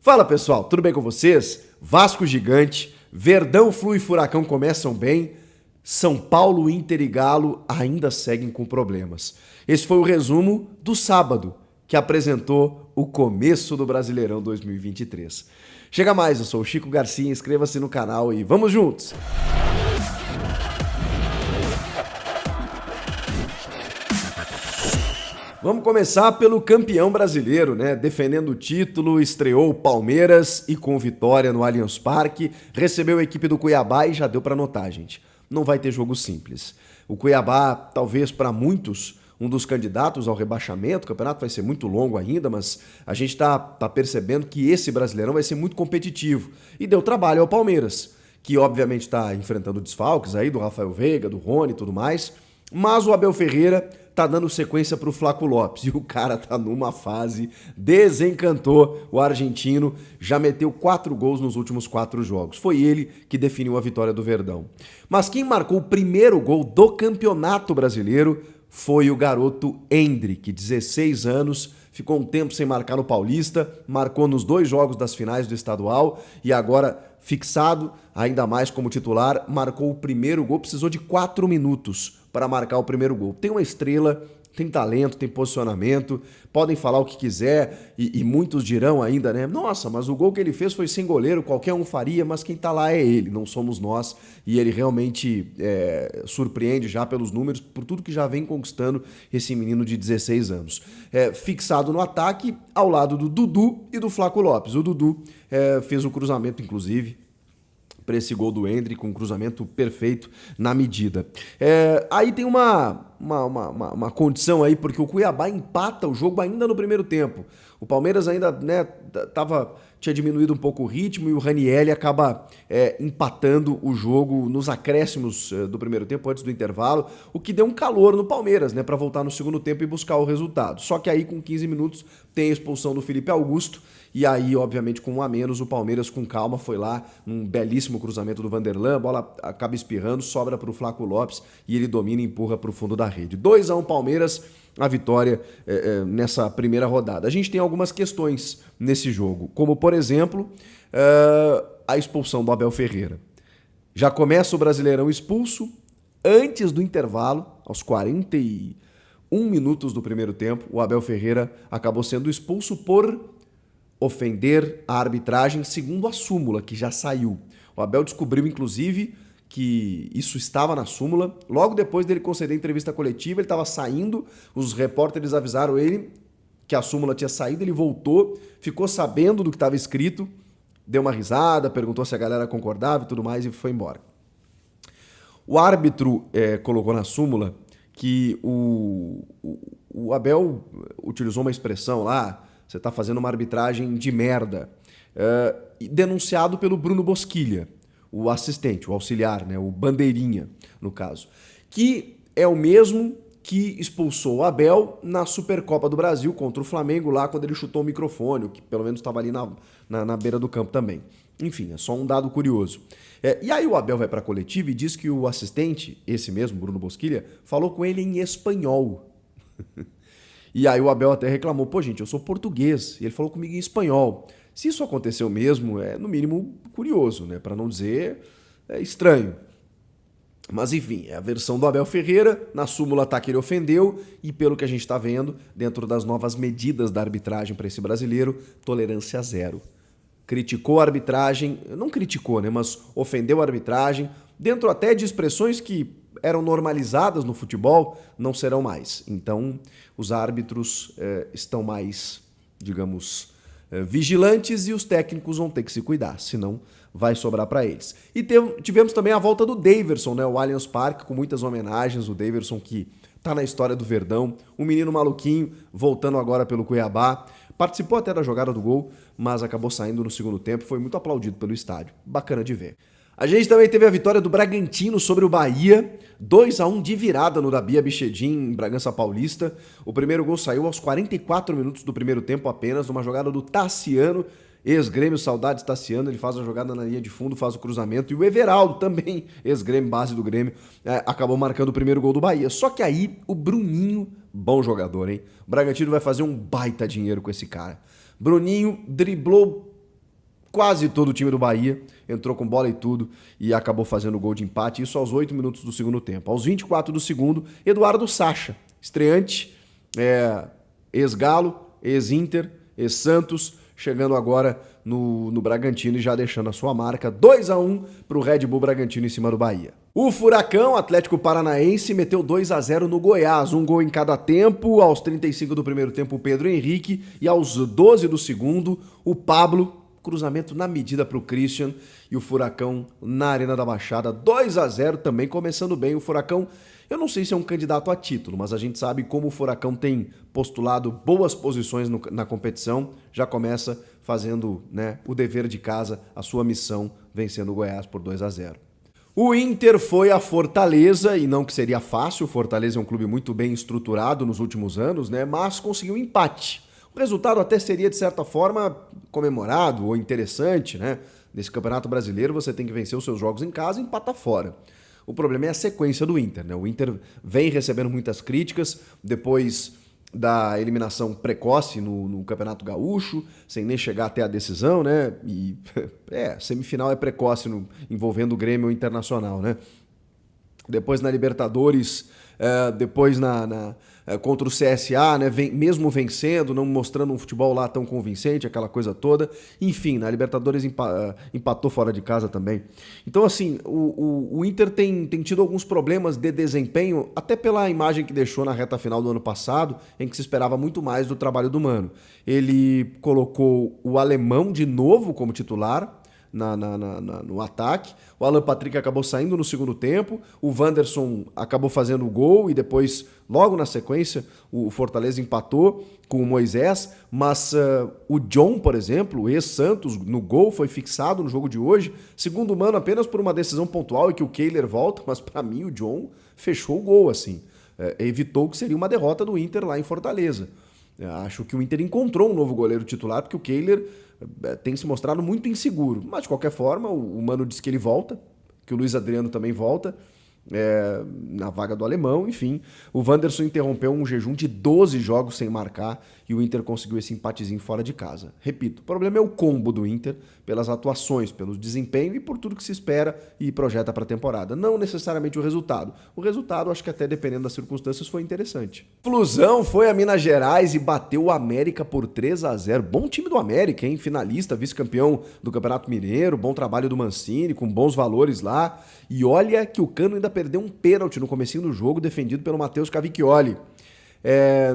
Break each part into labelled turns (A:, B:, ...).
A: Fala pessoal, tudo bem com vocês? Vasco gigante, Verdão, Flu e Furacão começam bem, São Paulo, Inter e Galo ainda seguem com problemas. Esse foi o resumo do sábado, que apresentou o começo do Brasileirão 2023. Chega mais, eu sou o Chico Garcia, inscreva-se no canal e vamos juntos! Vamos começar pelo campeão brasileiro, né? Defendendo o título, estreou o Palmeiras e com vitória no Allianz Parque, recebeu a equipe do Cuiabá e já deu para notar, gente. Não vai ter jogo simples. O Cuiabá, talvez para muitos, um dos candidatos ao rebaixamento, o campeonato vai ser muito longo ainda, mas a gente tá percebendo que esse Brasileirão vai ser muito competitivo. E deu trabalho ao Palmeiras, que obviamente está enfrentando desfalques aí do Rafael Veiga, do Rony e tudo mais, mas o Abel Ferreira tá dando sequência pro Flaco Lopes e o cara tá numa fase, desencantou o argentino, já meteu 4 gols nos últimos 4 jogos. Foi ele que definiu a vitória do Verdão. Mas quem marcou o primeiro gol do Campeonato Brasileiro foi o garoto Endrick, 16 anos, ficou um tempo sem marcar no Paulista, marcou nos 2 jogos das finais do estadual e agora fixado, ainda mais como titular, marcou o primeiro gol, precisou de 4 minutos para marcar o primeiro gol. Tem uma estrela, tem talento, tem posicionamento, podem falar o que quiser e muitos dirão ainda, né? Nossa, mas o gol que ele fez foi sem goleiro, qualquer um faria, mas quem tá lá é ele, não somos nós. E ele realmente surpreende já pelos números, por tudo que já vem conquistando esse menino de 16 anos. Fixado no ataque, ao lado do Dudu e do Flaco Lopes. O Dudu fez o cruzamento, inclusive, para esse gol do Endrick, com um cruzamento perfeito na medida. Aí tem uma condição aí, porque o Cuiabá empata o jogo ainda no primeiro tempo. O Palmeiras ainda tinha diminuído um pouco o ritmo e o Ranieri acaba empatando o jogo nos acréscimos do primeiro tempo, antes do intervalo, o que deu um calor no Palmeiras, né, para voltar no segundo tempo e buscar o resultado. Só que aí com 15 minutos tem a expulsão do Felipe Augusto, e aí, obviamente, com 1 a menos, o Palmeiras com calma foi lá, num belíssimo cruzamento do Vanderlan, a bola acaba espirrando, sobra para o Flaco Lopes e ele domina e empurra para o fundo da rede. 2 a 1 Palmeiras, a vitória nessa primeira rodada. A gente tem algumas questões nesse jogo, como, por exemplo, a expulsão do Abel Ferreira. Já começa o Brasileirão expulso, antes do intervalo, aos 41 minutos do primeiro tempo, o Abel Ferreira acabou sendo expulso por ofender a arbitragem, segundo a súmula, que já saiu. O Abel descobriu, inclusive, que isso estava na súmula. Logo depois dele conceder entrevista coletiva, ele estava saindo, os repórteres avisaram ele que a súmula tinha saído, ele voltou, ficou sabendo do que estava escrito, deu uma risada, perguntou se a galera concordava e tudo mais e foi embora. O árbitro colocou na súmula que o Abel utilizou uma expressão lá, você está fazendo uma arbitragem de merda, denunciado pelo Bruno Bosquilha, o assistente, o auxiliar, né, o bandeirinha, no caso, que é o mesmo que expulsou o Abel na Supercopa do Brasil contra o Flamengo, lá quando ele chutou o microfone, que pelo menos estava ali na beira do campo também. Enfim, é só um dado curioso. E aí o Abel vai para a coletiva e diz que o assistente, esse mesmo, Bruno Bosquilha, falou com ele em espanhol. E aí o Abel até reclamou, pô gente, eu sou português, e ele falou comigo em espanhol. Se isso aconteceu mesmo, é no mínimo curioso, né? Para não dizer estranho. Mas enfim, é a versão do Abel Ferreira, na súmula tá que ele ofendeu, e pelo que a gente está vendo, dentro das novas medidas da arbitragem para esse brasileiro, tolerância zero. Criticou a arbitragem, não criticou, né? Mas ofendeu a arbitragem, dentro até de expressões que eram normalizadas no futebol, não serão mais. Então, os árbitros estão mais, digamos, vigilantes e os técnicos vão ter que se cuidar, senão vai sobrar para eles. E tivemos também a volta do Daverson, né? O Allianz Parque, com muitas homenagens, o Daverson que tá na história do Verdão, um menino maluquinho, voltando agora pelo Cuiabá, participou até da jogada do gol, mas acabou saindo no segundo tempo, foi muito aplaudido pelo estádio. Bacana de ver. A gente também teve a vitória do Bragantino sobre o Bahia, 2 a 1 de virada no Dabi Abichedin, em Bragança Paulista. O primeiro gol saiu aos 44 minutos do primeiro tempo apenas, numa jogada do Tassiano, ex-Grêmio, saudades Tassiano, ele faz a jogada na linha de fundo, faz o cruzamento, e o Everaldo, também ex-Grêmio, base do Grêmio, acabou marcando o primeiro gol do Bahia. Só que aí o Bruninho, bom jogador, hein? O Bragantino vai fazer um baita dinheiro com esse cara. Bruninho driblou quase todo o time do Bahia entrou com bola e tudo e acabou fazendo o gol de empate, isso aos 8 minutos do segundo tempo. Aos 24 do segundo, Eduardo Sacha, estreante, ex-Galo, ex-Inter, ex-Santos, chegando agora no Bragantino e já deixando a sua marca 2-1 para o Red Bull Bragantino em cima do Bahia. O Furacão, Atlético Paranaense, meteu 2-0 no Goiás, um gol em cada tempo. Aos 35 do primeiro tempo, o Pedro Henrique, e aos 12 do segundo, o Pablo, cruzamento na medida para o Christian, e o Furacão na Arena da Baixada, 2-0 também, começando bem. O Furacão, eu não sei se é um candidato a título, mas a gente sabe como o Furacão tem postulado boas posições na competição, já começa fazendo, né, o dever de casa, a sua missão, vencendo o Goiás por 2-0. O Inter foi a Fortaleza, e não que seria fácil, o Fortaleza é um clube muito bem estruturado nos últimos anos, né, mas conseguiu um empate. O resultado até seria, de certa forma, comemorado ou interessante, né? Nesse Campeonato Brasileiro você tem que vencer os seus jogos em casa e empatar fora. O problema é a sequência do Inter, né? O Inter vem recebendo muitas críticas depois da eliminação precoce no Campeonato Gaúcho, sem nem chegar até a decisão, né? E semifinal é precoce envolvendo o Grêmio Internacional, né? Depois na Libertadores, depois contra o CSA, né, mesmo vencendo, não mostrando um futebol lá tão convincente, aquela coisa toda. Enfim, na Libertadores empatou fora de casa também. Então, assim, o Inter tem tido alguns problemas de desempenho, até pela imagem que deixou na reta final do ano passado, em que se esperava muito mais do trabalho do Mano. Ele colocou o alemão de novo como titular no ataque. O Alan Patrick acabou saindo no segundo tempo, o Wanderson acabou fazendo o gol e depois, logo na sequência, o Fortaleza empatou com o Moisés, mas o John, por exemplo, o ex-Santos, no gol, foi fixado no jogo de hoje, segundo o Mano, apenas por uma decisão pontual e que o Kehler volta, mas para mim o John fechou o gol, assim, evitou que seria uma derrota do Inter lá em Fortaleza. Acho que o Inter encontrou um novo goleiro titular, porque o Kehler tem se mostrado muito inseguro. Mas, de qualquer forma, o Mano disse que ele volta, que o Luiz Adriano também volta, na vaga do alemão, enfim. O Wanderson interrompeu um jejum de 12 jogos sem marcar e o Inter conseguiu esse empatezinho fora de casa. Repito, o problema é o combo do Inter, pelas atuações, pelo desempenho e por tudo que se espera e projeta para a temporada. Não necessariamente o resultado. O resultado, acho que até dependendo das circunstâncias, foi interessante. Flusão foi a Minas Gerais e bateu o América por 3-0. Bom time do América, hein? Finalista, vice-campeão do Campeonato Mineiro, bom trabalho do Mancini, com bons valores lá. E olha que o Cano ainda perdeu um pênalti no comecinho do jogo, defendido pelo Matheus Cavicchioli.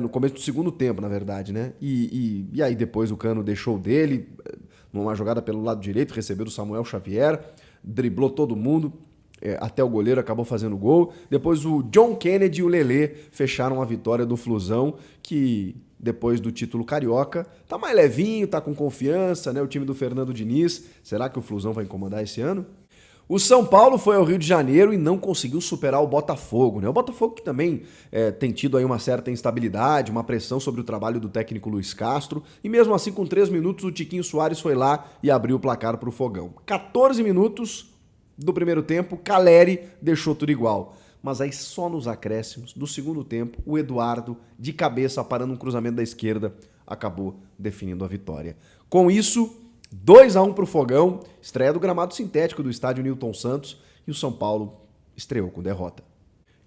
A: No começo do segundo tempo, na verdade, né? E aí depois o Cano deixou dele, numa jogada pelo lado direito, recebeu do Samuel Xavier, driblou todo mundo, até o goleiro acabou fazendo gol. Depois o John Kennedy e o Lelê fecharam a vitória do Flusão, que depois do título carioca tá mais levinho, tá com confiança, né? O time do Fernando Diniz. Será que o Flusão vai incomodar esse ano? O São Paulo foi ao Rio de Janeiro e não conseguiu superar o Botafogo, né? O Botafogo que também tem tido aí uma certa instabilidade, uma pressão sobre o trabalho do técnico Luiz Castro, e mesmo assim com 3 minutos o Tiquinho Soares foi lá e abriu o placar para o Fogão. 14 minutos do primeiro tempo, Caleri deixou tudo igual. Mas aí só nos acréscimos do segundo tempo, o Eduardo, de cabeça, parando um cruzamento da esquerda, acabou definindo a vitória. Com isso, 2-1 para o Fogão, estreia do gramado sintético do estádio Newton Santos, e o São Paulo estreou com derrota.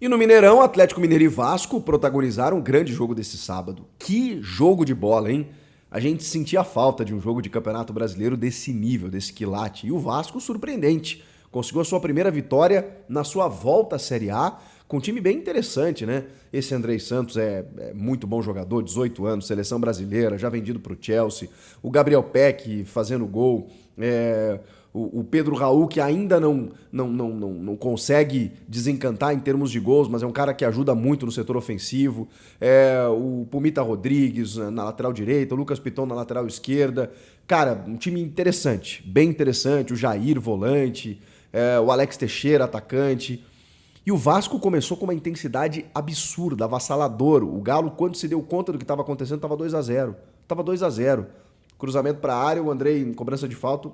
A: E no Mineirão, Atlético Mineiro e Vasco protagonizaram um grande jogo desse sábado. Que jogo de bola, hein? A gente sentia falta de um jogo de Campeonato Brasileiro desse nível, desse quilate. E o Vasco, surpreendente, conseguiu a sua primeira vitória na sua volta à Série A, com um time bem interessante, né? Esse Andrei Santos é muito bom jogador, 18 anos, seleção brasileira, já vendido para o Chelsea. O Gabriel Peck fazendo gol. O Pedro Raul, que ainda não consegue desencantar em termos de gols, mas é um cara que ajuda muito no setor ofensivo. O Pumita Rodrigues na lateral direita, o Lucas Piton na lateral esquerda. Cara, um time interessante, bem interessante. O Jair, volante. O Alex Teixeira, atacante. E o Vasco começou com uma intensidade absurda, avassalador. O Galo, quando se deu conta do que estava acontecendo, estava 2-0. Estava 2-0. Cruzamento para a área, o Andrei, em cobrança de falta,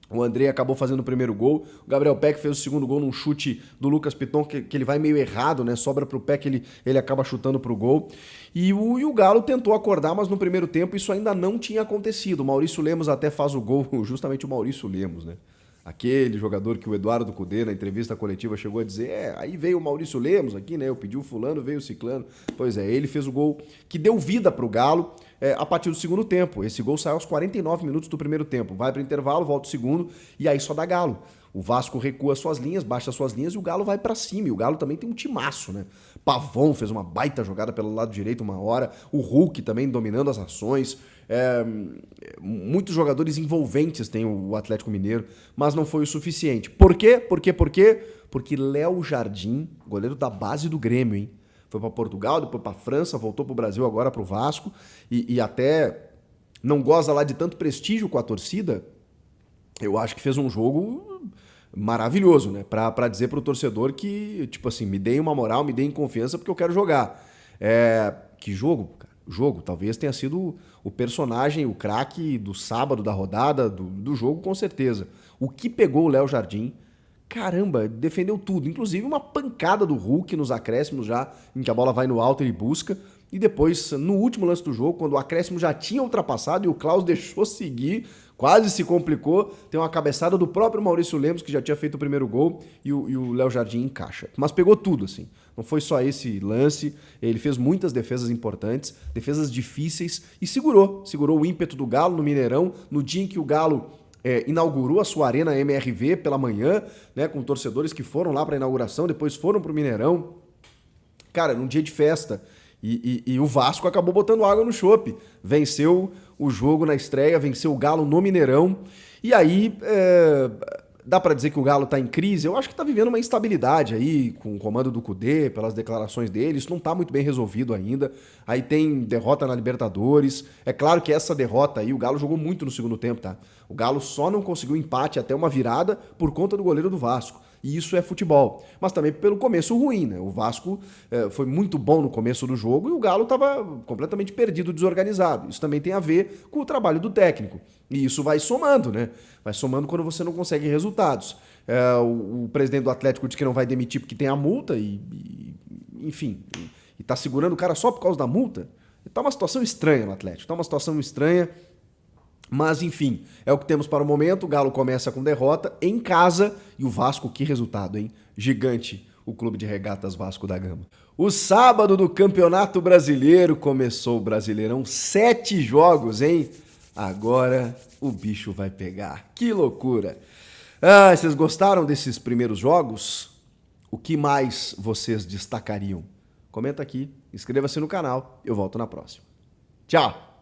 A: O André acabou fazendo o primeiro gol. O Gabriel Peck fez o segundo gol num chute do Lucas Piton, que ele vai meio errado, né? Sobra pro Peck, ele acaba chutando pro gol. E o Galo tentou acordar, mas no primeiro tempo isso ainda não tinha acontecido. O Maurício Lemos até faz o gol, justamente o Maurício Lemos, né? Aquele jogador que o Eduardo Cudê, na entrevista coletiva, chegou a dizer: aí veio o Maurício Lemos aqui, né? Eu pedi o fulano, veio o ciclano. Pois é, ele fez o gol que deu vida pro Galo a partir do segundo tempo. Esse gol saiu aos 49 minutos do primeiro tempo. Vai pro intervalo, volta o segundo e aí só dá Galo. O Vasco recua suas linhas, baixa suas linhas e o Galo vai pra cima. E o Galo também tem um timaço, né? Pavão fez uma baita jogada pelo lado direito uma hora. O Hulk também dominando as ações. Muitos jogadores envolventes tem o Atlético Mineiro, mas não foi o suficiente. Por quê? Porque Léo Jardim, goleiro da base do Grêmio, hein? Foi para Portugal, depois para França, voltou para o Brasil, agora para o Vasco, e até não goza lá de tanto prestígio com a torcida. Eu acho que fez um jogo maravilhoso, né? Pra dizer pro torcedor que, tipo assim, me deem uma moral, me deem confiança porque eu quero jogar. Que jogo, cara? Jogo, talvez tenha sido o personagem, o craque do sábado, da rodada, do jogo, com certeza. O que pegou o Léo Jardim, caramba, defendeu tudo. Inclusive uma pancada do Hulk nos acréscimos já, em que a bola vai no alto, ele busca. E depois, no último lance do jogo, quando o acréscimo já tinha ultrapassado e o Klaus deixou seguir, quase se complicou, tem uma cabeçada do próprio Maurício Lemos, que já tinha feito o primeiro gol, e o Léo Jardim encaixa. Mas pegou tudo, assim. Não foi só esse lance, ele fez muitas defesas importantes, defesas difíceis, e segurou o ímpeto do Galo no Mineirão, no dia em que o Galo inaugurou a sua Arena MRV pela manhã, né, com torcedores que foram lá para a inauguração, depois foram para o Mineirão. Cara, num dia de festa. E o Vasco acabou botando água no chope. Venceu o jogo na estreia, venceu o Galo no Mineirão. E aí, dá pra dizer que o Galo tá em crise? Eu acho que tá vivendo uma instabilidade aí, com o comando do Cudê, pelas declarações dele. Isso não tá muito bem resolvido ainda. Aí tem derrota na Libertadores. É claro que essa derrota aí, o Galo jogou muito no segundo tempo, tá? O Galo só não conseguiu empate até uma virada por conta do goleiro do Vasco. E isso é futebol. Mas também pelo começo ruim, né? O Vasco foi muito bom no começo do jogo e o Galo estava completamente perdido, desorganizado. Isso também tem a ver com o trabalho do técnico. E isso vai somando, né? Vai somando quando você não consegue resultados. O presidente do Atlético diz que não vai demitir porque tem a multa enfim, e tá segurando o cara só por causa da multa. Tá uma situação estranha no Atlético. Tá uma situação estranha. Mas, enfim, é o que temos para o momento. O Galo começa com derrota em casa. E o Vasco, que resultado, hein? Gigante, o Clube de Regatas Vasco da Gama. O sábado do Campeonato Brasileiro começou o Brasileirão. 7 jogos, hein? Agora o bicho vai pegar. Que loucura! Vocês gostaram desses primeiros jogos? O que mais vocês destacariam? Comenta aqui, inscreva-se no canal. Eu volto na próxima. Tchau!